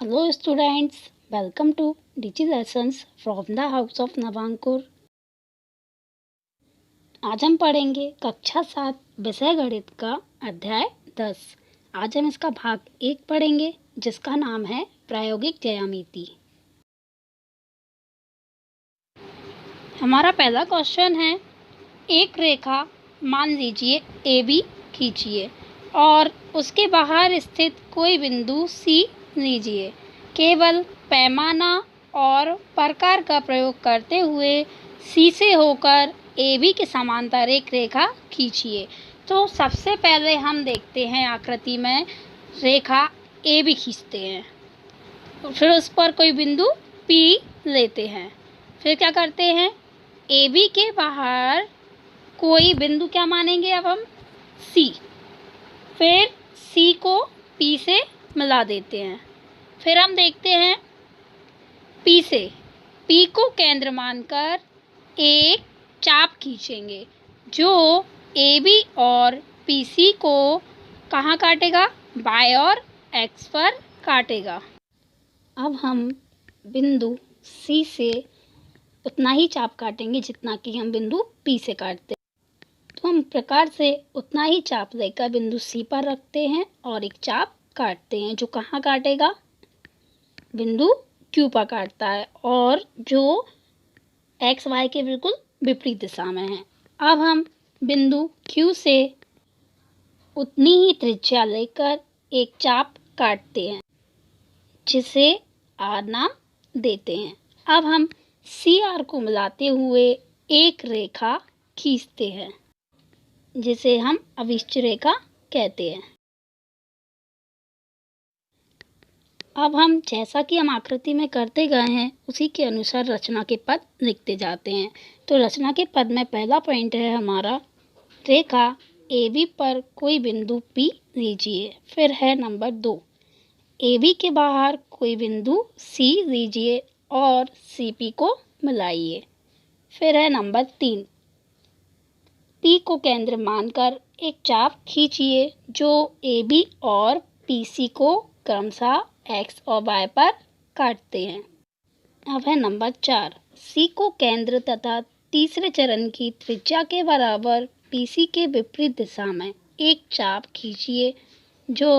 Hello students, welcome to Digi Lessons from the House of Navankur। आज हम पढ़ेंगे कक्षा 7 विषय गणित का अध्याय 10। आज हम इसका भाग 1 पढ़ेंगे जिसका नाम है प्रायोगिक ज्यामिति। हमारा पहला क्वेश्चन है, एक रेखा मान लीजिए AB खींचिए और उसके बाहर स्थित कोई बिंदु C लीजिए। केवल पैमाना और प्रकार का प्रयोग करते हुए C से होकर AB के समांतर एक रेखा खींचिए। तो सबसे पहले हम देखते हैं आकृति में रेखा AB खींचते हैं, फिर उस पर कोई बिंदु P लेते हैं। फिर क्या करते हैं, AB के बाहर कोई बिंदु क्या मानेंगे अब हम C, फिर C को P से मिला देते हैं। फिर हम देखते हैं P से P को केंद्र मानकर एक चाप खींचेंगे जो AB और PC को कहाँ काटेगा, Y और X पर काटेगा। अब हम बिंदु C से उतना ही चाप काटेंगे जितना कि हम बिंदु P से काटते हैं। तो हम प्रकार से उतना ही चाप लेकर बिंदु C पर रखते हैं और एक चाप काटते हैं जो कहाँ काटेगा, बिंदु Q पर काटता है और जो X Y के बिल्कुल विपरीत दिशा में है। अब हम बिंदु Q से उतनी ही त्रिज्या लेकर एक चाप काटते हैं जिसे R नाम देते हैं। अब हम CR को मिलाते हुए एक रेखा खींचते हैं जिसे हम अभिष्ट रेखा कहते हैं। अब हम जैसा कि हम आकृति में करते गए हैं उसी के अनुसार रचना के पद लिखते जाते हैं। तो रचना के पद में पहला पॉइंट है हमारा, रेखा AB पर कोई बिंदु P लीजिए। फिर है नंबर 2, AB के बाहर कोई बिंदु C लीजिए और CP को मिलाइए। फिर है नंबर 3, P को केंद्र मानकर एक चाप खींचिए जो AB और PC को क्रमशः X और Y पर काटते हैं। अब है नंबर 4, C को केंद्र तथा तीसरे चरण की त्रिज्या के बराबर PC के विपरीत दिशा में एक चाप खींचिए जो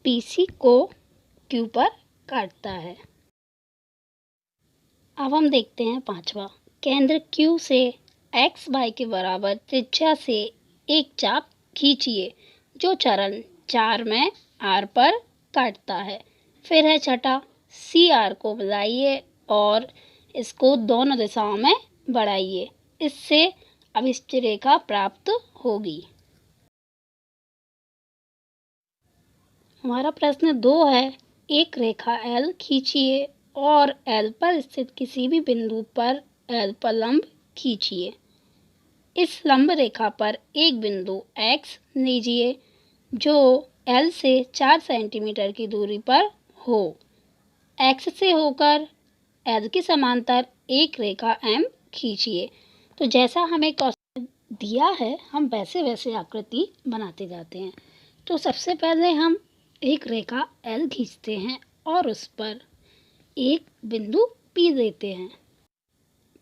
PC को Q पर काटता है। अब हम देखते हैं पांचवा, केंद्र Q से X Y के बराबर त्रिज्या से एक चाप खींचिए जो चरण 4 में R पर काटता है। फिर है छठा, CR को मिलाइए और इसको दोनों दिशाओं में बढ़ाइए, इससे अभिष्ट रेखा प्राप्त होगी। हमारा प्रश्न 2 है, एक रेखा L खींचिए और L पर स्थित किसी भी बिंदु पर L पर लंब खींचिए। इस लंब रेखा पर एक बिंदु X लीजिए जो L से 4 सेंटीमीटर की दूरी पर हो। X से होकर L के समांतर एक रेखा M खींचिए। तो जैसा हमें क्वेश्चन दिया है हम वैसे वैसे आकृति बनाते जाते हैं। तो सबसे पहले हम एक रेखा L खींचते हैं और उस पर एक बिंदु P देते हैं।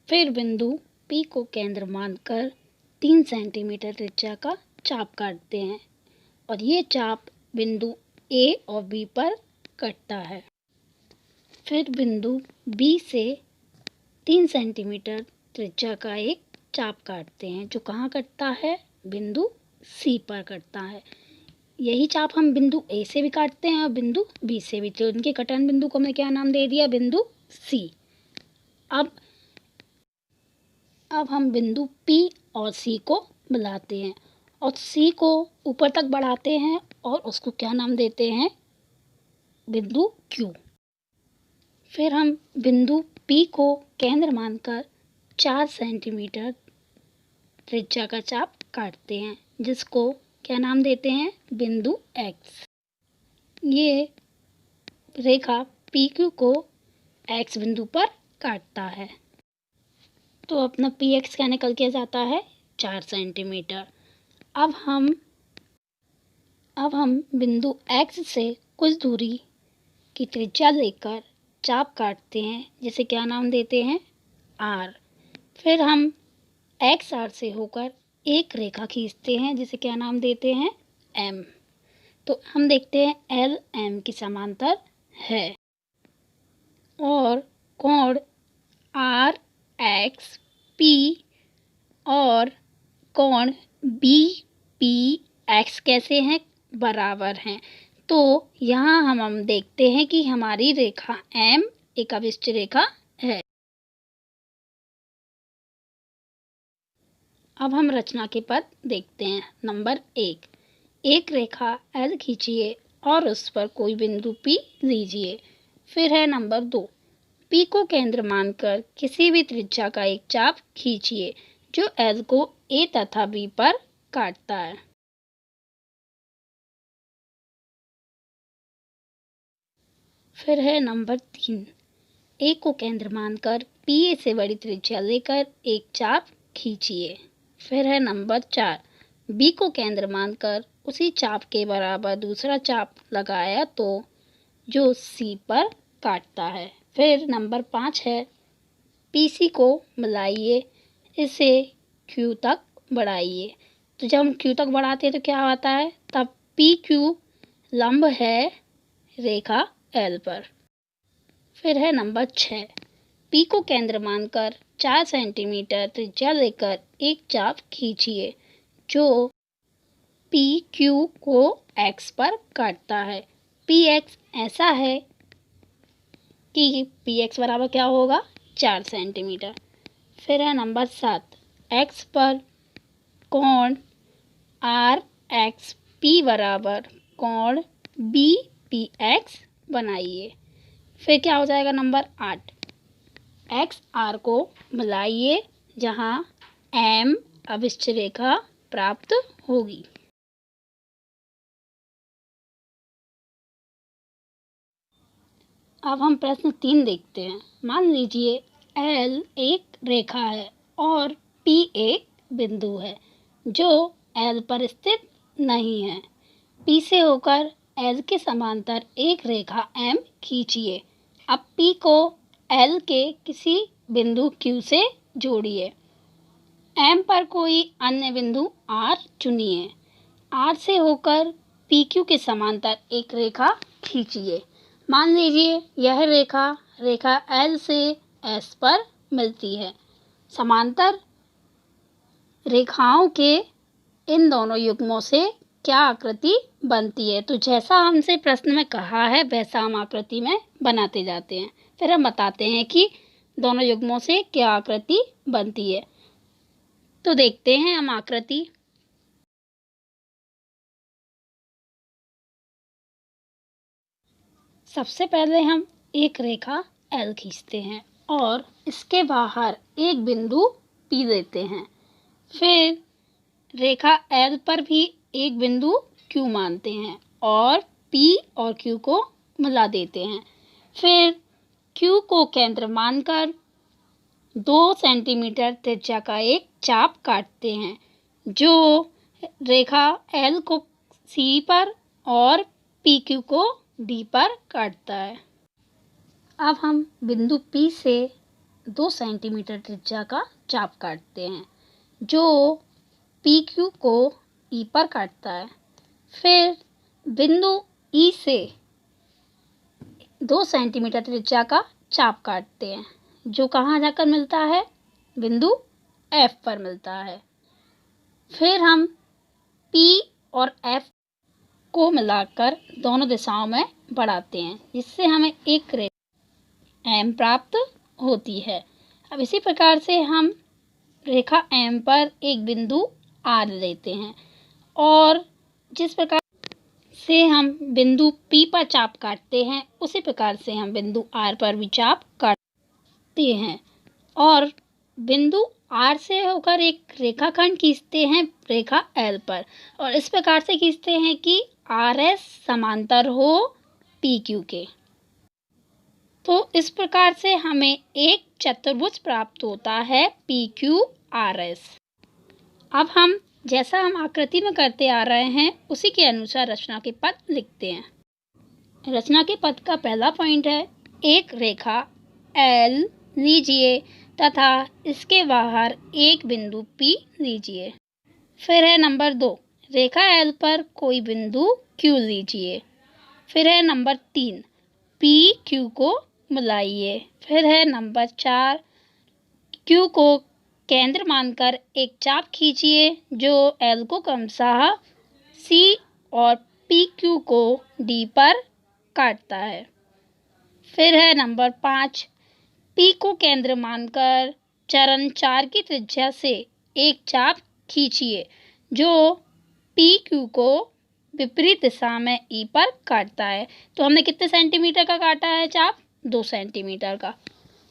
फिर बिंदु P को केंद्र मानकर 3 सेंटीमीटर त्रिज्या का चाप काटते हैं और ये चाप बिंदु A और B पर कटता है। फिर बिंदु B से 3 सेंटीमीटर त्रिज्या का एक चाप काटते हैं जो कहाँ कटता है, बिंदु C पर कटता है। यही चाप हम बिंदु A से भी काटते हैं और बिंदु B से भी। तो उनके कटन बिंदु को हमने क्या नाम दे दिया, बिंदु C। अब हम बिंदु P और C को मिलाते हैं और C को ऊपर तक बढ़ाते हैं और उसको क्या नाम देते हैं, बिंदु Q। फिर हम बिंदु P को केंद्र मानकर 4 सेंटीमीटर त्रिज्या का चाप काटते हैं जिसको क्या नाम देते हैं, बिंदु X। ये रेखा PQ को X बिंदु पर काटता है। तो अपना PX क्या निकल के जाता है, 4 सेंटीमीटर। अब हम बिंदु X से कुछ दूरी की त्रिज्या लेकर चाप काटते हैं, जिसे क्या नाम देते हैं? आर। फिर हम एक्स आर से होकर एक रेखा खींचते हैं, जिसे क्या नाम देते हैं? एम। तो हम देखते हैं एल एम की समांतर है और कोण आर एक्स पी और कोण बी पी एक्स कैसे हैं? बराबर हैं। तो यहाँ हम देखते हैं कि हमारी रेखा एम एक अभिष्ट रेखा है। अब हम रचना के पद देखते हैं। नंबर 1, एक रेखा एल खींचिए और उस पर कोई बिंदु P लीजिए। फिर है नंबर 2, P को केंद्र मानकर किसी भी त्रिज्या का एक चाप खींचिए जो L को A तथा B पर काटता है। फिर है नंबर 3, A को केंद्र मानकर PA से बड़ी त्रिज्या लेकर एक चाप खींचिए। फिर है नंबर 4, B को केंद्र मानकर उसी चाप के बराबर दूसरा चाप लगाया तो जो C पर काटता है। फिर नंबर 5 है, PC को मिलाइए, इसे Q तक बढ़ाइए। तो जब हम Q तक बढ़ाते हैं तो क्या होता है? तब PQ लंब है रेखा L पर। फिर है नंबर 6, P को केंद्र मानकर 4 सेंटीमीटर त्रिज्या लेकर एक चाप खींचिए जो PQ को X पर काटता है। PX ऐसा है कि PX बराबर क्या होगा? 4 सेंटीमीटर। फिर है नंबर 7, X पर कोण RXP बराबर कोण BPX बनाइए। फिर क्या हो जाएगा? नंबर 8, XR को मिलाइए जहाँ M अभिष्ट रेखा प्राप्त होगी। अब हम प्रश्न 3 देखते हैं। मान लीजिए L एक रेखा है और P एक बिंदु है जो L पर स्थित नहीं है। P से होकर L के समांतर एक रेखा M खींचिए। अब P को L के किसी बिंदु Q से जोड़िए। M पर कोई अन्य बिंदु R चुनिए। R से होकर PQ के समांतर एक रेखा खींचिए। मान लीजिए यह रेखा L से S पर मिलती है। समांतर रेखाओं के इन दोनों युग्मों से क्या आकृति बनती है? तो जैसा हमसे प्रश्न में कहा है वैसा हम आकृति में बनाते जाते हैं। फिर हम बताते हैं कि दोनों युग्मों से क्या आकृति बनती है। तो देखते हैं हम आकृति। सबसे पहले हम एक रेखा L खींचते हैं और इसके बाहर एक बिंदु P लेते हैं। फिर रेखा L पर भी एक बिंदु Q मानते हैं और P और Q को मिला देते हैं। फिर Q को केंद्र मानकर 2 सेंटीमीटर त्रिज्या का एक चाप काटते हैं जो रेखा L को C पर और PQ को D पर काटता है। अब हम बिंदु P से 2 सेंटीमीटर त्रिज्या का चाप काटते हैं जो PQ को E पर काटता है। फिर बिंदु E से 2 सेंटीमीटर त्रिज्या का चाप काटते हैं जो कहाँ जाकर मिलता है? बिंदु F पर मिलता है। फिर हम P और F को मिलाकर दोनों दिशाओं में बढ़ाते हैं जिससे हमें एक रेखा M प्राप्त होती है। अब इसी प्रकार से हम रेखा M पर एक बिंदु R लेते हैं और जिस प्रकार से हम बिंदु P पर चाप काटते हैं उसी प्रकार से हम बिंदु R पर भी चाप काटते हैं और बिंदु R से होकर एक रेखाखंड खींचते हैं रेखा L पर और इस प्रकार से खींचते हैं कि RS समांतर हो PQ के। तो इस प्रकार से हमें एक चतुर्भुज प्राप्त होता है PQRS। अब हम जैसा हम आकृति में करते आ रहे हैं उसी के अनुसार रचना के पद लिखते हैं। रचना के पद का पहला पॉइंट है, एक रेखा L लीजिए तथा इसके बाहर एक बिंदु P लीजिए। फिर है नंबर 2, रेखा L पर कोई बिंदु Q लीजिए। फिर है नंबर 3, P Q को मिलाइए। फिर है नंबर 4, Q को केंद्र मानकर एक चाप खींचिए जो L को क्रमशः C और PQ को D पर काटता है। फिर है नंबर 5, P को केंद्र मानकर चरण 4 की त्रिज्या से एक चाप खींचिए जो PQ को विपरीत दिशा में E पर काटता है। तो हमने कितने सेंटीमीटर का काटा है चाप? 2 सेंटीमीटर का।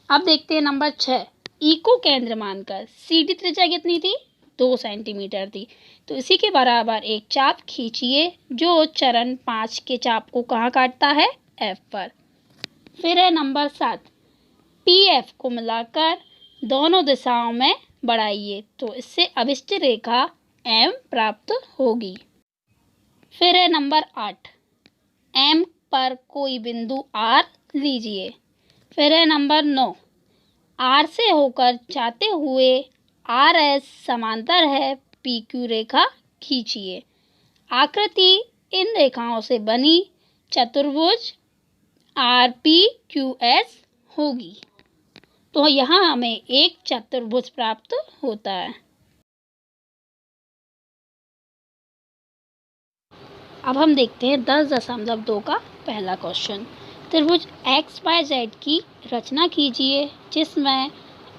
अब देखते हैं नंबर 6, E को केंद्र मानकर CD त्रिज्या कितनी थी? 2 सेंटीमीटर थी। तो इसी के बराबर एक चाप खींचिए जो चरण 5 के चाप को कहाँ काटता है? F पर। फिर है नंबर 7, PF को मिलाकर दोनों दिशाओं में बढ़ाइए तो इससे अभिष्ट रेखा M प्राप्त होगी। फिर है नंबर 8, M पर कोई बिंदु R लीजिए। फिर है नंबर 9, R से होकर जाते हुए RS समांतर है PQ रेखा खींचिए। आकृति इन रेखाओं से बनी चतुर्भुज RPQS होगी। तो यहाँ हमें एक चतुर्भुज प्राप्त होता है। अब हम देखते हैं 10.2 का पहला क्वेश्चन। त्रिभुज XYZ की रचना कीजिए जिसमें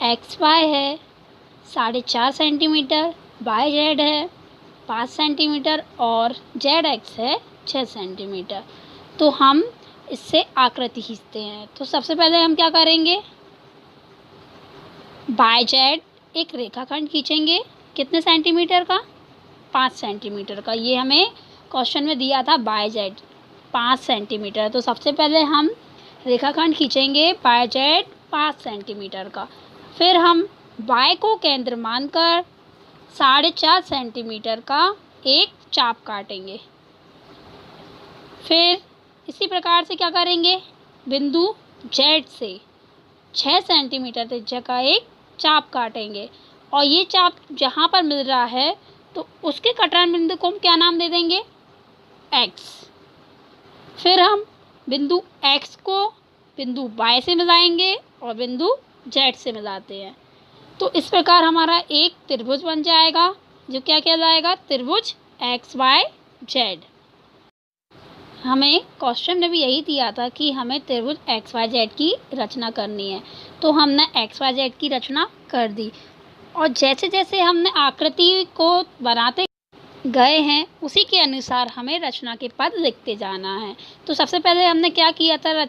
XY है 4.5 सेंटीमीटर, YZ है 5 सेंटीमीटर और ZX है 6 सेंटीमीटर। तो हम इससे आकृति खींचते हैं। तो सबसे पहले हम क्या करेंगे? YZ एक रेखाखंड खींचेंगे। कितने सेंटीमीटर का? 5 सेंटीमीटर का। ये हमें क्वेश्चन में दिया था YZ 5 सेंटीमीटर। तो सबसे पहले हम रेखाखंड खींचेंगे YZ 5 सेंटीमीटर का। फिर हम Y को केंद्र मानकर 4.5 सेंटीमीटर का एक चाप काटेंगे। फिर इसी प्रकार से क्या करेंगे? बिंदु Z से 6 सेंटीमीटर त्रिज्या का एक चाप काटेंगे और ये चाप जहाँ पर मिल रहा है तो उसके कटान बिंदु को हम क्या नाम दे देंगे? X। फिर हम बिंदु X को बिंदु Y से मिलाएंगे और बिंदु Z से मिलाते हैं। तो इस प्रकार हमारा एक त्रिभुज बन जाएगा जो क्या कहलाएगा? त्रिभुज XYZ। हमें क्वेश्चन में भी यही दिया था कि हमें त्रिभुज XYZ की रचना करनी है। तो हमने XYZ की रचना कर दी और जैसे जैसे हमने आकृति को बनाते गए हैं उसी के अनुसार हमें रचना के पद लिखते जाना है। तो सबसे पहले हमने क्या किया था?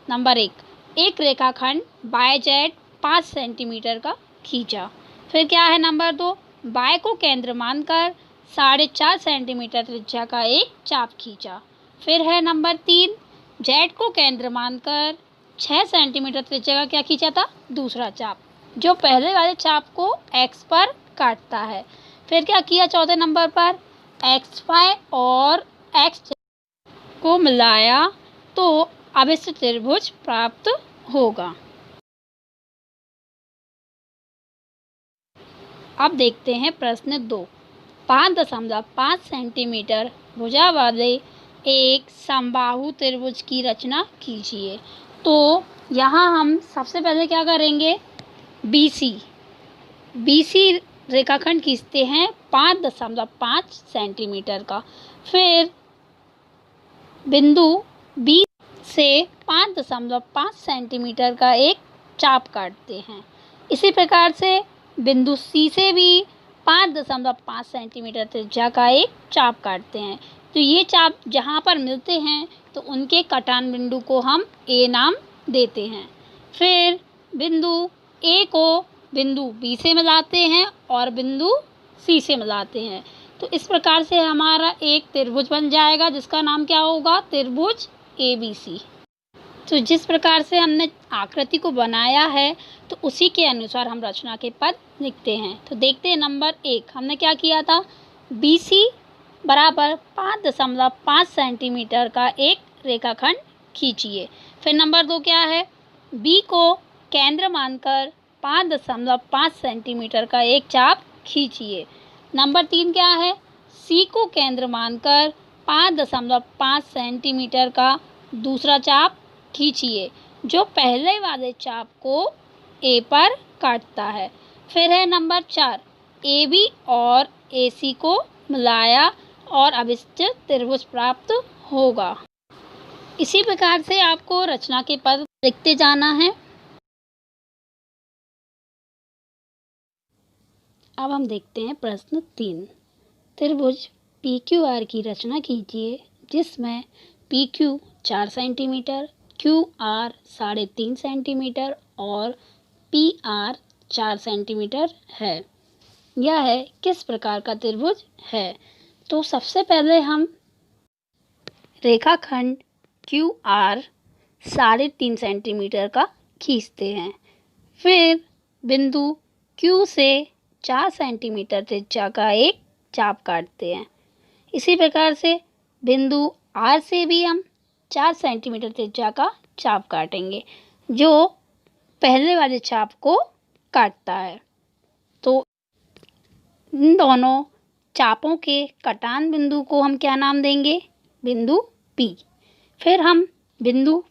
नंबर 1, एक रेखाखंड YZ 5 सेंटीमीटर का खींचा। फिर क्या है नंबर 2, Y को केंद्र मानकर 4.5 सेंटीमीटर त्रिज्या का एक चाप खींचा। फिर है नंबर 3, Z को केंद्र मानकर 6 सेंटीमीटर त्रिज्या का क्या खींचा था? दूसरा चाप जो पहले वाले चाप को X पर काटता है। फिर क्या किया? चौथे नंबर पर XY और X को मिलाया तो अभिष्ट त्रिभुज प्राप्त होगा। अब देखते हैं प्रश्न 2, 5.5 सेंटीमीटर भुजा वाले एक समबाहु त्रिभुज की रचना कीजिए। तो यहाँ हम सबसे पहले क्या करेंगे? BC रेखाखंड खींचते हैं 5.5 सेंटीमीटर का। फिर बिंदु B से 5.5 सेंटीमीटर का एक चाप काटते हैं। इसी प्रकार से बिंदु C से भी 5.5 सेंटीमीटर त्रिज्या का एक चाप काटते हैं। तो ये चाप जहाँ पर मिलते हैं तो उनके कटान बिंदु को हम A नाम देते हैं। फिर बिंदु A को बिंदु B से मिलाते हैं और बिंदु C से मिलाते हैं। तो इस प्रकार से हमारा एक त्रिभुज बन जाएगा जिसका नाम क्या होगा? त्रिभुज ABC। तो जिस प्रकार से हमने आकृति को बनाया है तो उसी के अनुसार हम रचना के पद लिखते हैं। तो देखते हैं नंबर 1, हमने क्या किया था? BC बराबर 5.5 सेंटीमीटर का एक रेखाखंड खींचिए। फिर नंबर 2 क्या है, बी को केंद्र मानकर 5.5 सेंटीमीटर का एक चाप खींचिए। नंबर 3 क्या है, सी को केंद्र मानकर 5.5 सेंटीमीटर का दूसरा चाप खींचिए जो पहले वाले चाप को ए पर काटता है। फिर है नंबर 4, ए बी और ए सी को मिलाया और अभिष्ट त्रिभुज प्राप्त होगा। इसी प्रकार से आपको रचना के पद लिखते जाना है। अब हम देखते हैं प्रश्न 3। त्रिभुज पी क्यू आर की रचना कीजिए जिसमें P Q 4 centimetre, Q R 3.5 centimetre और पी आर 4 सेंटीमीटर है। यह किस प्रकार का त्रिभुज है? तो सबसे पहले हम रेखाखंड क्यू आर 3.5 सेंटीमीटर का खींचते हैं। फिर बिंदु क्यू से 4 सेंटीमीटर त्रिज्या का एक चाप काटते हैं। इसी प्रकार से बिंदु आर से भी हम 4 सेंटीमीटर त्रिज्या का चाप काटेंगे जो पहले वाले चाप को काटता है। तो इन दोनों चापों के कटान बिंदु को हम क्या नाम देंगे? बिंदु P। फिर हम बिंदु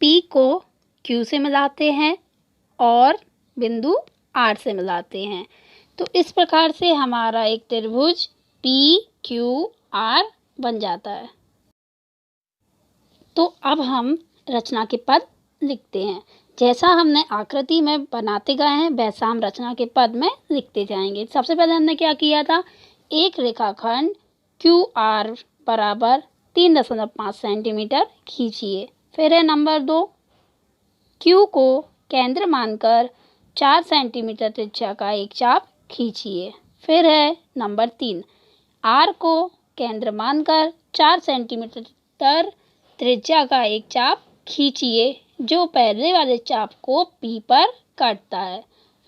P को Q से मिलाते हैं और बिंदु R से मिलाते हैं। तो इस प्रकार से हमारा एक त्रिभुज PQR बन जाता है। तो अब हम रचना के पद लिखते हैं। जैसा हमने आकृति में बनाते गए हैं वैसा हम रचना के पद में लिखते जाएंगे। सबसे पहले हमने क्या किया था, एक रेखाखंड QR बराबर 3.5 सेंटीमीटर खींचिए। फिर है नंबर 2, Q को केंद्र मानकर 4 सेंटीमीटर त्रिज्या का एक चाप खींचिए। फिर है नंबर 3, R को केंद्र मानकर 4 सेंटीमीटर त्रिज्या का एक चाप खींचिए जो पहले वाले चाप को P पर काटता है।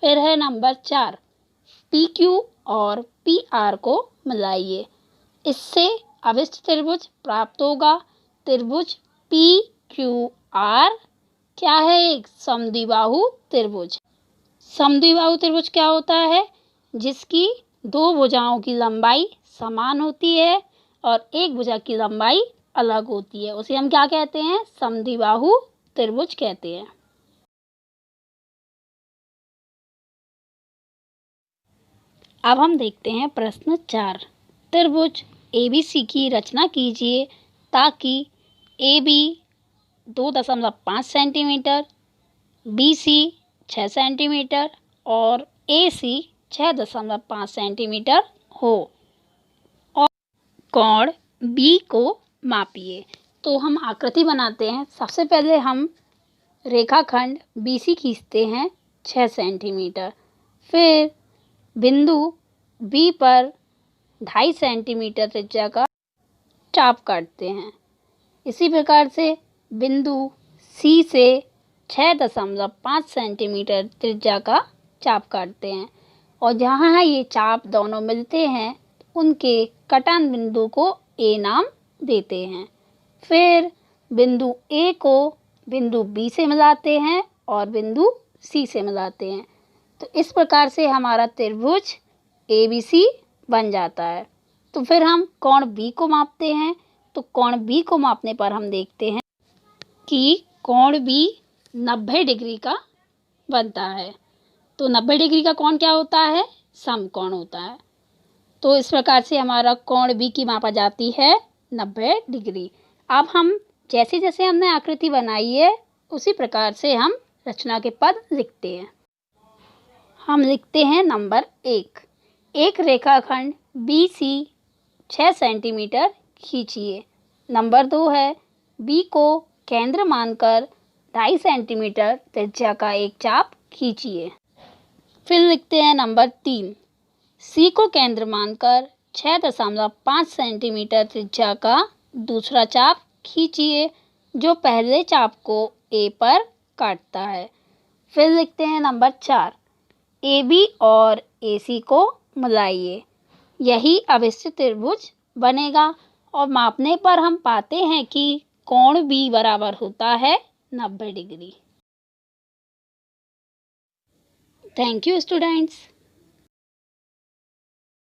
फिर है नंबर 4, PQ और PR को मिलाइए, इससे अभिष्ट त्रिभुज प्राप्त होगा। त्रिभुज PQR क्या है? एक समद्विबाहु त्रिभुज। समद्विबाहु त्रिभुज क्या होता है? जिसकी दो भुजाओं की लंबाई समान होती है और एक भुजा की लंबाई अलग होती है, उसे हम क्या कहते हैं? समद्विबाहु त्रिभुज कहते हैं। अब हम देखते हैं प्रश्न 4। त्रिभुज ABC की रचना कीजिए ताकि AB 2.5 सेंटीमीटर, BC 6 सेंटीमीटर और AC 6.5 सेंटीमीटर हो और कोण B को मापिए। तो हम आकृति बनाते हैं। सबसे पहले हम रेखाखंड BC खींचते हैं 6 सेंटीमीटर। फिर बिंदु B पर 2.5 सेंटीमीटर त्रिज्या का चाप काटते हैं। इसी प्रकार से बिंदु C से 6.5 सेंटीमीटर त्रिज्या का चाप काटते हैं और जहाँ ये चाप दोनों मिलते हैं उनके कटान बिंदु को A नाम देते हैं। फिर बिंदु A को बिंदु B से मिलाते हैं और बिंदु C से मिलाते हैं। तो इस प्रकार से हमारा त्रिभुज ABC बन जाता है। तो फिर हम कोण B को मापते हैं। तो कोण B को मापने पर हम देखते हैं कि कोण B 90 डिग्री का बनता है। तो 90 डिग्री का कोण क्या होता है? समकोण होता है। तो इस प्रकार से हमारा कोण B की मापा जाती है 90 डिग्री। अब हम जैसे जैसे हमने आकृति बनाई है उसी प्रकार से हम रचना के पद लिखते हैं। हम लिखते हैं नंबर 1, एक रेखाखंड BC 6 सेंटीमीटर खींचिए। नंबर 2 है, B को केंद्र मानकर 2.5 सेंटीमीटर त्रिज्या का एक चाप खींचिए। फिर लिखते हैं नंबर 3, C को केंद्र मानकर 6.5 सेंटीमीटर त्रिज्या का दूसरा चाप खींचिए जो पहले चाप को A पर काटता है। फिर लिखते हैं नंबर 4, AB और AC को मिलाइए, यही अभिष्ट त्रिभुज बनेगा। और मापने पर हम पाते हैं कि कोण बी बराबर होता है 90 डिग्री। Thank you students.